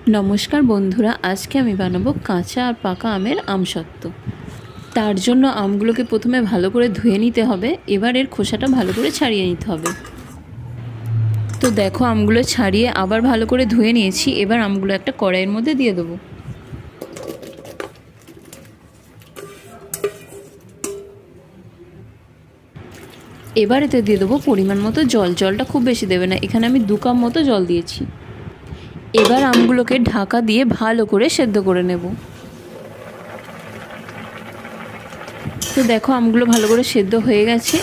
নমস্কার বন্ধুরা, আজকে আমি বানাবো কাঁচা আর পাকা আমের আমসত্ত্ব। তার জন্য আমগুলোকে প্রথমে ভালো করে ধুয়ে নিতে হবে। এবার এর খোসাটা ভালো করে ছাড়িয়ে নিতে হবে। তো দেখো, আমগুলো ছাড়িয়ে আবার ভালো করে ধুয়ে নিয়েছি। এবার আমগুলো একটা কড়াইয়ের মধ্যে দিয়ে দেবো। এবার এতে দিয়ে দেবো পরিমাণ মতো জল। জলটা খুব বেশি দেবে না, এখানে আমি 2 কাপ মতো জল দিয়েছি। এবার আমগুলোকে ঢাকা দিয়ে ভালো করে সেদ্ধ করে নেব। তো দেখো, আমগুলো ভালো করে সেদ্ধ হয়ে গেছে।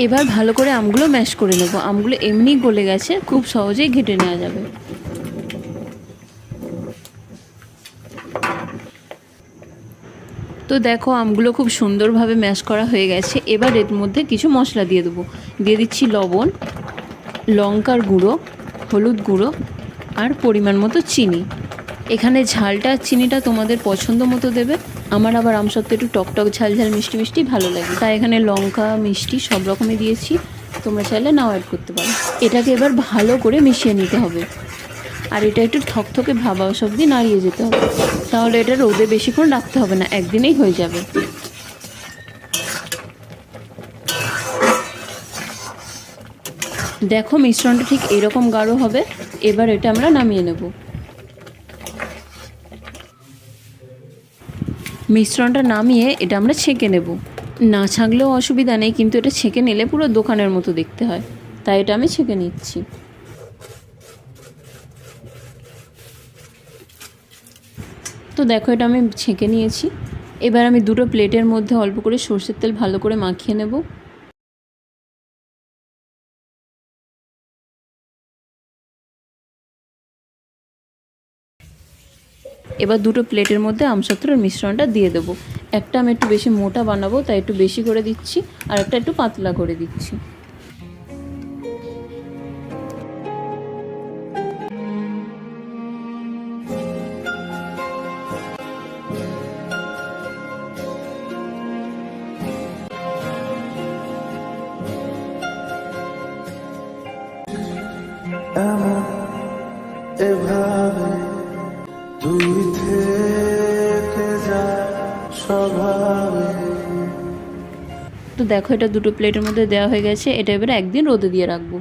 এবার ভালো করে আমগুলো ম্যাশ করে নেব। আমগুলো এমনি গলে গেছে, খুব সহজেই ঘেটে নেওয়া যাবে। তো দেখো, আমগুলো খুব সুন্দরভাবে ম্যাশ করা হয়ে গেছে। এবার এর মধ্যে কিছু মশলা দিয়ে দেবো। দিয়ে দিচ্ছি লবণ, লঙ্কার গুঁড়ো, হলুদ গুঁড়ো আর পরিমাণ মতো চিনি। এখানে ঝালটা চিনিটা তোমাদের পছন্দ মতো দেবে। আমার আবার আমসত্ত্ব একটু টকটক ঝাল ঝাল মিষ্টি মিষ্টি ভালো লাগে, তাই এখানে লঙ্কা মিষ্টি সব রকমই দিয়েছি। তোমরা চাইলে নাও অ্যাড করতে পারো। এটাকে এবার ভালো করে মিশিয়ে নিতে হবে। আর এটা একটু ঠকঠকে ভাব আসা অবধি নাড়িয়ে যেতে হবে। তাহলে এটা রোদে বেশিক্ষণ রাখতে হবে না, একদিনেই হয়ে যাবে। দেখো, মিশ্রণটা ঠিক এরকম গাঢ় হবে। এবার এটা আমরা নামিয়ে নেব। মিশ্রণটা নামিয়ে এটা আমরা ছেঁকে নেব। না ছাঁকলেও অসুবিধা নেই, কিন্তু এটা ছেঁকে নিলে পুরো দোকানের মতো দেখতে হয়, তাই এটা আমি ছেঁকে নিচ্ছি। তো দেখো, এটা আমি ছেঁকে নিয়েছি। এবার আমি 2টো প্লেটের মধ্যে অল্প করে সরষের তেল ভালো করে মাখিয়ে নেব। এবার 2টো প্লেটের মধ্যে আমসত্ত্বের মিশ্রণটা দিয়ে দেবো। একটা আমি একটু বেশি মোটা বানাবো, তাই একটু বেশি করে দিচ্ছি, আর একটা একটু পাতলা করে দিচ্ছি। এভাবে তুই থেকে যা স্বভাবে। তো দেখো, এটা 2টো প্লেটের মধ্যে দেওয়া হয়ে গেছে। এটা এবারে একদিন রোদে দিয়ে রাখবো।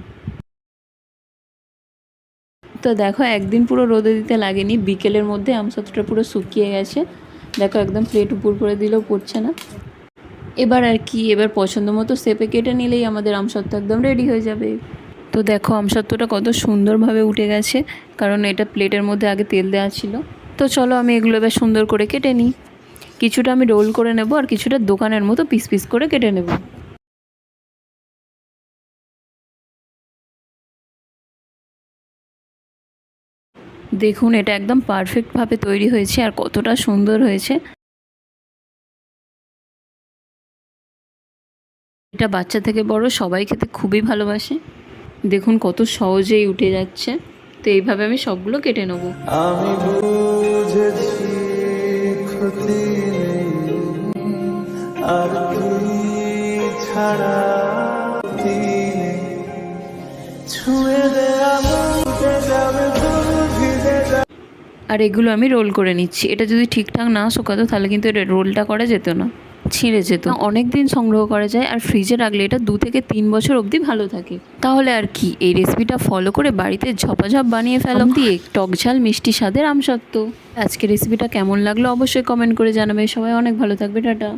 তো দেখো, একদিন পুরো রোদে দিতে লাগেনি, বিকেলের মধ্যে আমসত্ত্বটা পুরো শুকিয়ে গেছে। দেখো, একদম প্লেট উপর করে দিলেও পড়ছে না। এবার আর কি, এবার পছন্দ মতো শেপে কেটে নিলেই আমাদের আমসত্ত্ব একদম রেডি হয়ে যাবে। তো দেখো, আমসত্ত্বটা কত সুন্দরভাবে উঠে গেছে, কারণ এটা প্লেটের মধ্যে আগে তেল দেওয়া ছিল। তো চলো, আমি এগুলো এবার সুন্দর করে কেটে নিই। কিছুটা আমি রোল করে নেব, আর কিছুটা দোকানের মতো পিস পিস করে কেটে নেব। দেখুন, এটা একদম পারফেক্টভাবে তৈরি হয়েছে, আর কতটা সুন্দর হয়েছে। এটা বাচ্চা থেকে বড় সবাই খেতে খুবই ভালোবাসে। দেখুন কত সহজেই উঠে যাচ্ছে। তো এইভাবে আমি সবগুলো কেটে নেব। আমি বুঝেছি ক্ষতি নেই, আর তুই ছাড়া ছুঁয়ে দেয়া বলতে যাবে ভিজে যা। আর এগুলো আমি রোল করে নিচ্ছি। এটা যদি ঠিকঠাক না শুকাতো তাহলে কিন্তু এটা রোলটা করা যেত না, ছিঁড়ে যেত। অনেক দিন সংগ্রহ করা যায়, আর ফ্রিজে রাখলে এটা 2 থেকে 3 বছর অবধি ভালো থাকে। তাহলে আর কি, এই রেসিপিটা ফলো করে বাড়িতে ঝপাঝপ বানিয়ে ফেলো দিয়ে টক ঝাল মিষ্টি স্বাদের আমসত্ত্ব। আজকের রেসিপিটা কেমন লাগলো অবশ্যই কমেন্ট করে জানাবে। সবাই অনেক ভালো থাকবে। টাটা।